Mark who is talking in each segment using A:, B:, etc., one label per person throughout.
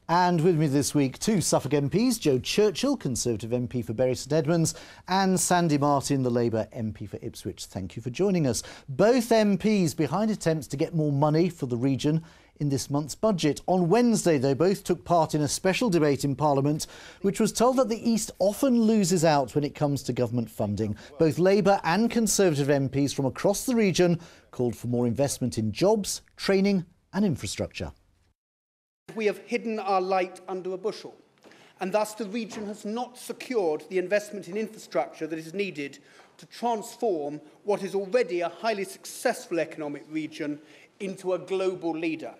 A: And with me this week, two Suffolk MPs, Joe Churchill, Conservative MP for Bury St Edmunds, and Sandy Martin, the Labour MP for Ipswich. Thank you for joining us. Both MPs behind attempts to get more money for the region in this month's budget. On Wednesday, they both took part in a special debate in Parliament, which was told that the East often loses out when it comes to government funding. Both Labour and Conservative MPs from across the region called for more investment in jobs, training and infrastructure.
B: We have hidden our light under a bushel, and thus the region has not secured the investment in infrastructure that is needed to transform what is already a highly successful economic region into a global leader.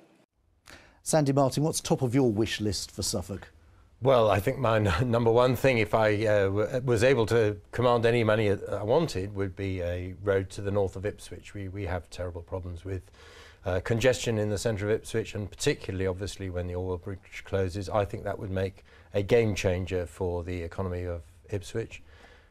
A: Sandy Martin, what's top of your wish list for Suffolk?
C: Well, I think my number one thing, if I was able to command any money I wanted, would be a road to the north of Ipswich. We have terrible problems with congestion in the centre of Ipswich, and particularly, obviously, when the Orwell Bridge closes. I think that would make a game changer for the economy of Ipswich.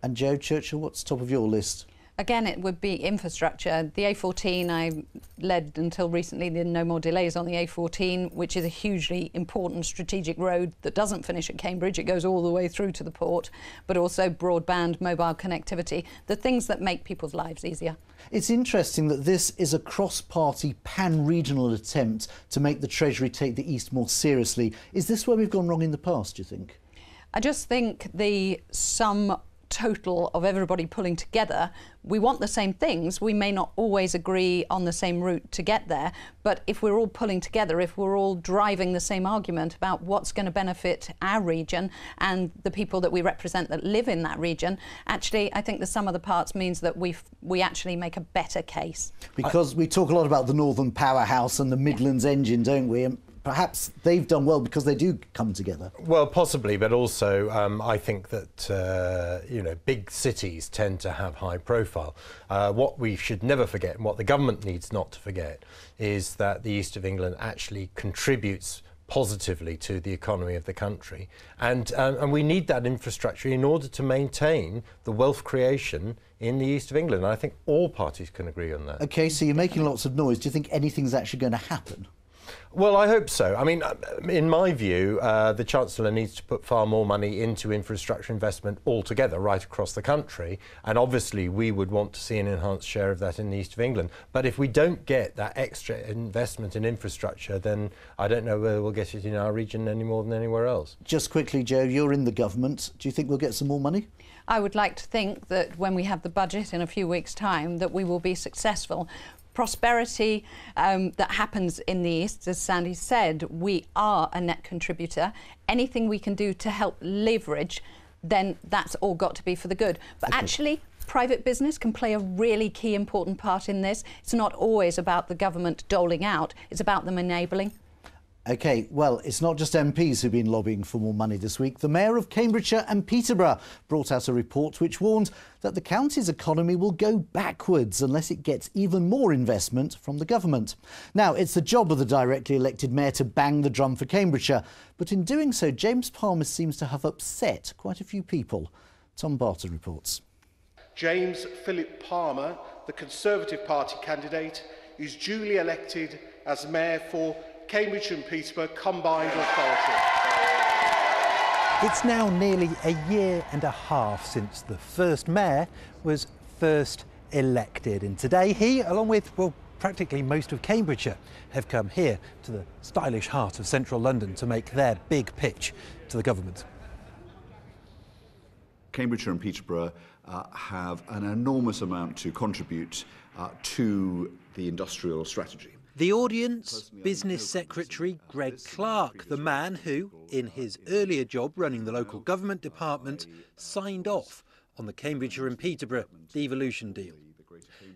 A: And Joe Churchill, what's top of your list?
D: Again, it would be infrastructure. The A14, I led until recently the No More Delays on the A14, which is a hugely important strategic road that doesn't finish at Cambridge. It goes all the way through to the port, but also broadband, mobile connectivity, the things that make people's lives easier.
A: It's interesting that this is a cross-party, pan-regional attempt to make the Treasury take the East more seriously. Is this where we've gone wrong in the past, do you think?
D: I just think the sum total of everybody pulling together, we want the same things. We may not always agree on the same route to get there, but if we're all pulling together, if we're all driving the same argument about what's going to benefit our region and the people that we represent that live in that region, actually I think the sum of the parts means that we actually make a better case. Because
A: we talk a lot about the Northern Powerhouse and the Midlands engine, don't we? And perhaps they've done well because they do come together.
C: Well, possibly, but also I think that big cities tend to have high profile. What we should never forget, and what the government needs not to forget, is that the East of England actually contributes positively to the economy of the country, and we need that infrastructure in order to maintain the wealth creation in the East of England. And I think all parties can agree on that.
A: OK, so you're making lots of noise. Do you think anything's actually going to happen?
C: Well, I hope so. I mean, in my view, the Chancellor needs to put far more money into infrastructure investment altogether, right across the country. And obviously, we would want to see an enhanced share of that in the East of England. But if we don't get that extra investment in infrastructure, then I don't know whether we'll get it in our region any more than anywhere else. Just
A: quickly, Joe, you're in the government. Do you think we'll get some more money?
D: I would like to think that when we have the budget in a few weeks' time, that we will be successful. Prosperity that happens in the East, as Sandy said, we are a net contributor. Anything we can do to help leverage, then that's all got to be for the good. But actually, private business can play a really key important part in this. It's not always about the government doling out, it's about them enabling.
A: OK, well, it's not just MPs who've been lobbying for more money this week. The Mayor of Cambridgeshire and Peterborough brought out a report which warned that the county's economy will go backwards unless it gets even more investment from the government. Now, it's the job of the directly elected mayor to bang the drum for Cambridgeshire, but in doing so, James Palmer seems to have upset quite a few people. Tom Barton reports.
E: James Philip Palmer, the Conservative Party candidate, is duly elected as mayor for Cambridge and Peterborough Combined Authority.
F: It's now nearly a year and a half since the first mayor was first elected, and today he, along with, well, practically most of Cambridgeshire, have come here to the stylish heart of central London to make their big pitch to the government.
G: Cambridgeshire and Peterborough have an enormous amount to contribute to the industrial strategy.
F: The audience, Business Secretary Greg Clark, the man who, in his earlier job running the local government department, signed off on the Cambridgeshire and Peterborough devolution deal.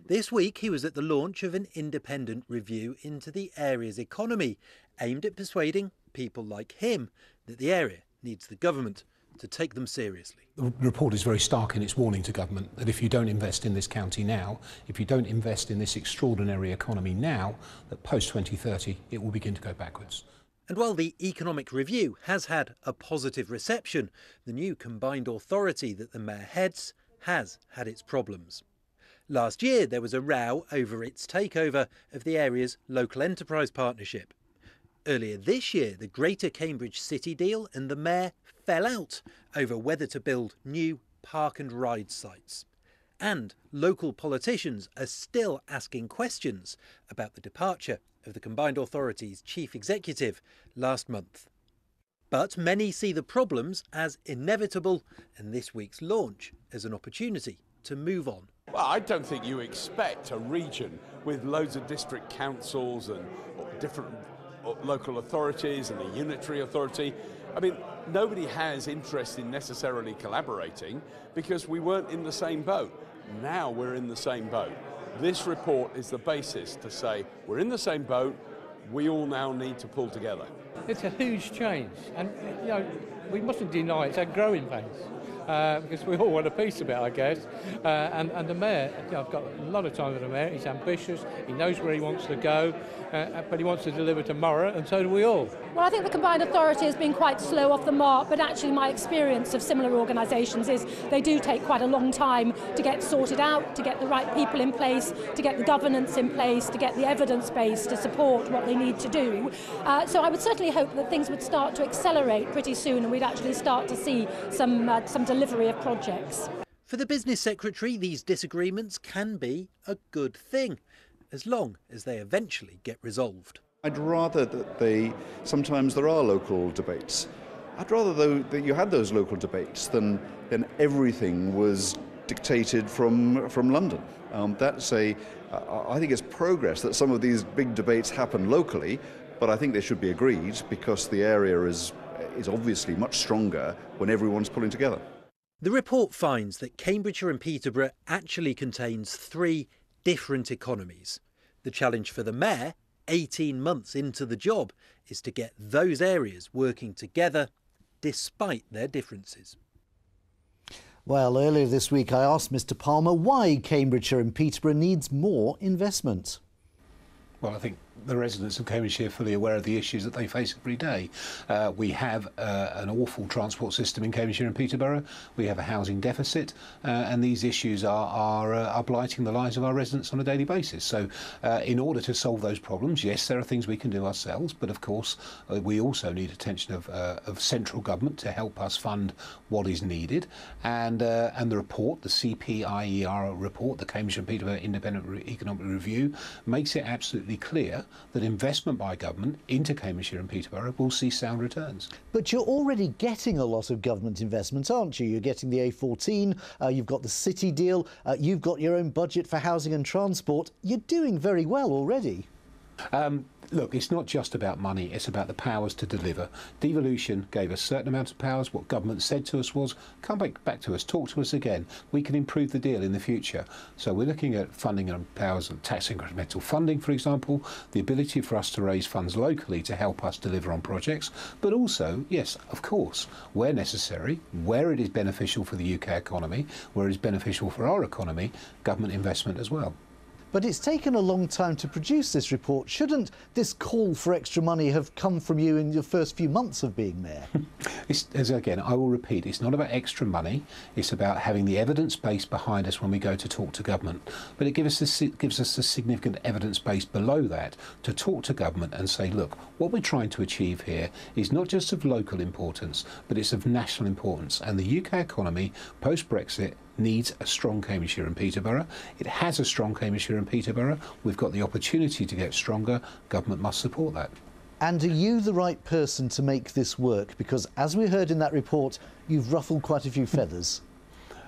F: This week he was at the launch of an independent review into the area's economy, aimed at persuading people like him that the area needs the government to take them seriously.
H: The report is very stark in its warning to government that if you don't invest in this county now, if you don't invest in this extraordinary economy now, that post-2030 it will begin to go backwards.
F: And while the economic review has had a positive reception, the new combined authority that the mayor heads has had its problems. Last year there was a row over its takeover of the area's local enterprise partnership. Earlier this year, the Greater Cambridge City deal and the Mayor fell out over whether to build new park and ride sites. And local politicians are still asking questions about the departure of the Combined Authority's chief executive last month. But many see the problems as inevitable and this week's launch as an opportunity to move on.
I: Well, I don't think you expect a region with loads of district councils and different local authorities and a unitary authority. I mean, nobody has interest in necessarily collaborating because we weren't in the same boat. Now we're in the same boat. This report is the basis to say we're in the same boat, we all now need to pull together.
J: It's a huge change, and you know, we mustn't deny it's a growing pains. Because we all want a piece of it, I guess. And the Mayor, you know, I've got a lot of time with the Mayor. He's ambitious, he knows where he wants to go, but he wants to deliver tomorrow, and so do we all.
K: Well, I think the Combined Authority has been quite slow off the mark, but actually my experience of similar organisations is they do take quite a long time to get sorted out, to get the right people in place, to get the governance in place, to get the evidence base to support what they need to do. So I would certainly hope that things would start to accelerate pretty soon and we'd actually start to see some delivery of projects.
F: For the Business Secretary, these disagreements can be a good thing, as long as they eventually get resolved.
G: I'd rather that sometimes there are local debates. I'd rather though that you had those local debates than everything was dictated from London. I think it's progress that some of these big debates happen locally, but I think they should be agreed because the area is obviously much stronger when everyone's pulling together.
F: The report finds that Cambridgeshire and Peterborough actually contains 3 different economies. The challenge for the Mayor, 18 months into the job, is to get those areas working together despite their differences.
A: Well, earlier this week I asked Mr Palmer why Cambridgeshire and Peterborough needs more investment.
H: Well, I think the residents of Cambridgeshire are fully aware of the issues that they face every day. We have an awful transport system in Cambridgeshire and Peterborough. We have a housing deficit, and these issues are blighting the lives of our residents on a daily basis. So in order to solve those problems, yes, there are things we can do ourselves, but of course we also need attention of central government to help us fund what is needed. And the report, the CPIER report, the Cambridgeshire and Peterborough Independent Economic Review, makes it absolutely clear that investment by government into Cambridgeshire and Peterborough will see sound returns.
A: But you're already getting a lot of government investment, aren't you? You're getting the A14, you've got the city deal, you've got your own budget for housing and transport. You're doing very well already.
H: Look, it's not just about money, it's about the powers to deliver. Devolution gave us certain amounts of powers. What government said to us was, come back to us, talk to us again. We can improve the deal in the future. So we're looking at funding and powers and tax incremental funding, for example, the ability for us to raise funds locally to help us deliver on projects, but also, yes, of course, where necessary, where it is beneficial for the UK economy, where it is beneficial for our economy, government investment as well.
A: But it's taken a long time to produce this report. Shouldn't this call for extra money have come from you in your first few months of being mayor?
H: Again, I will repeat, it's not about extra money. It's about having the evidence base behind us when we go to talk to government. But it gives us a significant evidence base below that to talk to government and say, look, what we're trying to achieve here is not just of local importance, but it's of national importance. And the UK economy, post-Brexit, needs a strong Cambridgeshire and Peterborough. It has a strong Cambridgeshire and Peterborough. We've got the opportunity to get stronger. Government must support that.
A: And are you the right person to make this work? Because as we heard in that report, you've ruffled quite a few feathers.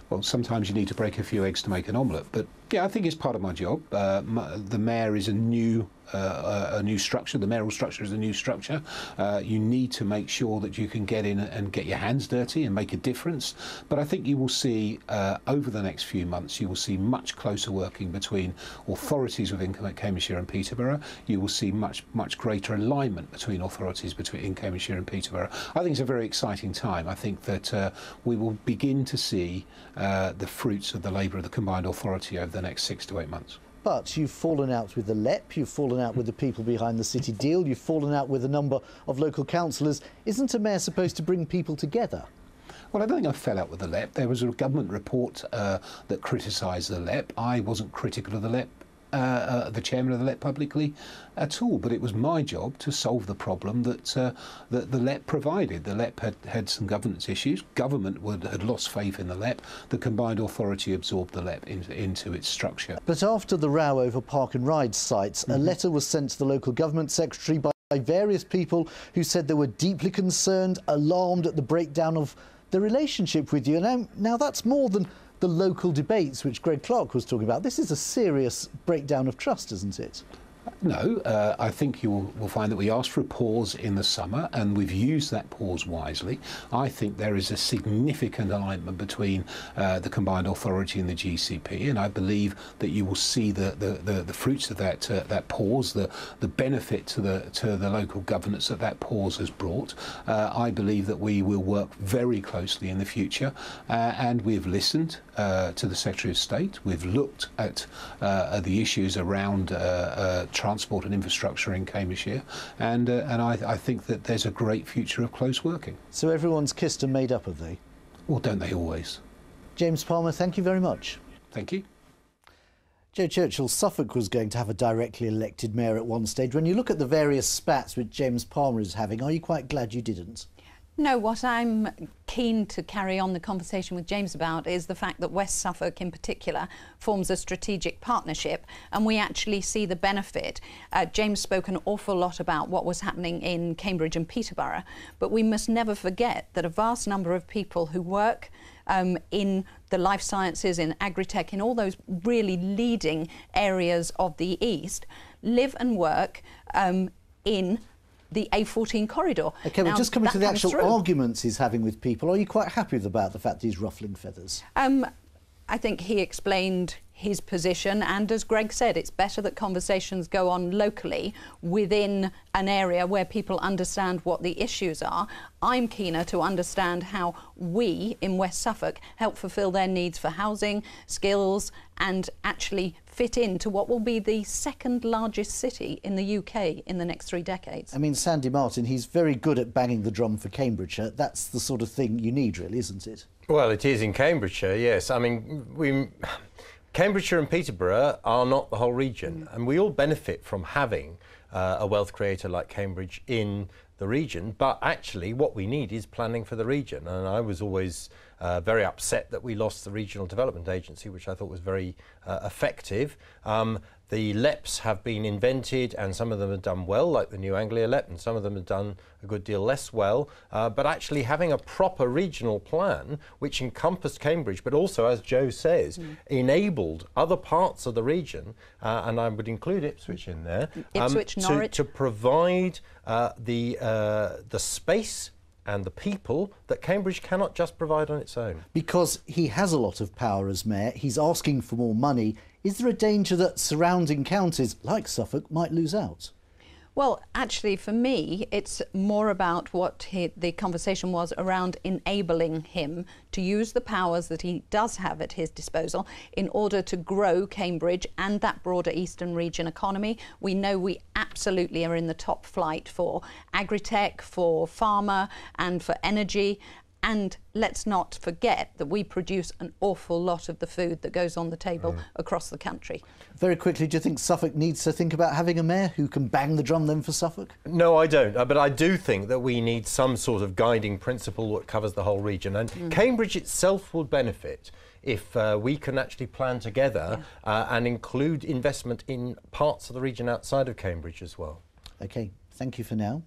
H: Well, sometimes you need to break a few eggs to make an omelette, but yeah, I think it's part of my job. The mayor is a new structure. The mayoral structure is a new structure. You need to make sure that you can get in and get your hands dirty and make a difference. But I think you will see over the next few months, you will see much closer working between authorities within Cambridgeshire and Peterborough. You will see much greater alignment between authorities in Cambridgeshire and Peterborough. I think it's a very exciting time. I think that we will begin to see the fruits of the labour of the combined authority over the next 6 to 8 months.
A: But you've fallen out with the LEP, you've fallen out with the people behind the city deal, you've fallen out with a number of local councillors. Isn't a mayor supposed to bring people together?
H: Well, I don't think I fell out with the LEP. There was a government report that criticised the LEP. I wasn't critical of the LEP the chairman of the LEP publicly at all. But it was my job to solve the problem that the LEP provided. The LEP had some governance issues. Government had lost faith in the LEP. The combined authority absorbed the LEP into its structure.
A: But after the row over park and ride sites, a letter was sent to the local government secretary by various people who said they were deeply concerned, alarmed at the breakdown of the relationship with you. Now that's more than the local debates which Greg Clark was talking about. This is a serious breakdown of trust, isn't it?
H: No, I think you will find that we asked for a pause in the summer and we've used that pause wisely. I think there is a significant alignment between the combined authority and the GCP, and I believe that you will see the fruits of that pause, the benefit to the local governance that pause has brought. I believe that we will work very closely in the future, and we've listened to the Secretary of State. We've looked at the issues around transport and infrastructure in Cambridgeshire, and I think that there's a great future of close working.
A: So everyone's kissed and made up, have they?
H: Well, don't they always?
A: James Palmer, thank you very much.
H: Thank you.
A: Joe Churchill, Suffolk was going to have a directly elected mayor at one stage. When you look at the various spats which James Palmer is having, are you quite glad you didn't?
D: No, what I'm keen to carry on the conversation with James about is the fact that West Suffolk in particular forms a strategic partnership, and we actually see the benefit. James spoke an awful lot about what was happening in Cambridge and Peterborough, but we must never forget that a vast number of people who work in the life sciences, in agri-tech, in all those really leading areas of the East, live and work in the A14 corridor.
A: OK,
D: now,
A: but just coming to the actual
D: through.
A: arguments he's having with people, are you quite happy about the fact he's ruffling feathers?
D: I think he explained his position, and as Greg said, it's better that conversations go on locally within an area where people understand what the issues are. I'm keener to understand how we in West Suffolk help fulfil their needs for housing, skills, and actually fit into what will be the second largest city in the UK in the next 3 decades.
A: I mean, Sandy Martin, he's very good at banging the drum for Cambridgeshire. That's the sort of thing you need, really, isn't it?
C: Well, it is in Cambridgeshire, yes. I mean, Cambridgeshire and Peterborough are not the whole region, and we all benefit from having a wealth creator like Cambridge in the region, but actually what we need is planning for the region. And I was always very upset that we lost the Regional Development Agency, which I thought was very effective. The LEPs have been invented, and some of them have done well, like the New Anglia LEP, and some of them have done a good deal less well. But actually having a proper regional plan, which encompassed Cambridge, but also, as Joe says, enabled other parts of the region, and I would include Ipswich in there,
D: Ipswich, Norwich,
C: to provide the space and the people that Cambridge cannot just provide on its own.
A: Because he has a lot of power as mayor, he's asking for more money. Is there a danger that surrounding counties, like Suffolk, might lose out?
D: Well, actually, for me, it's more about what the conversation was around enabling him to use the powers that he does have at his disposal in order to grow Cambridge and that broader eastern region economy. We know we absolutely are in the top flight for agri-tech, for pharma and for energy. And let's not forget that we produce an awful lot of the food that goes on the table across the country.
A: Very quickly, do you think Suffolk needs to think about having a mayor who can bang the drum then for Suffolk?
C: No, I don't. But I do think that we need some sort of guiding principle that covers the whole region. And Cambridge itself will benefit if we can actually plan together and include investment in parts of the region outside of Cambridge as well.
A: OK, thank you for now.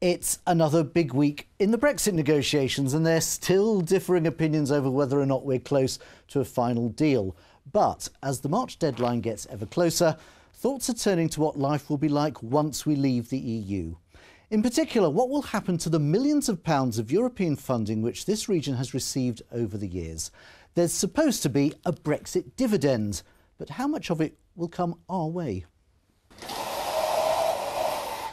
A: It's another big week in the Brexit negotiations, and there's still differing opinions over whether or not we're close to a final deal. But as the March deadline gets ever closer, thoughts are turning to what life will be like once we leave the EU. In particular, what will happen to the millions of pounds of European funding which this region has received over the years? There's supposed to be a Brexit dividend, but how much of it will come our way?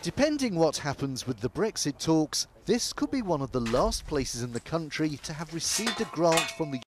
A: Depending what happens with the Brexit talks, this could be one of the last places in the country to have received a grant from the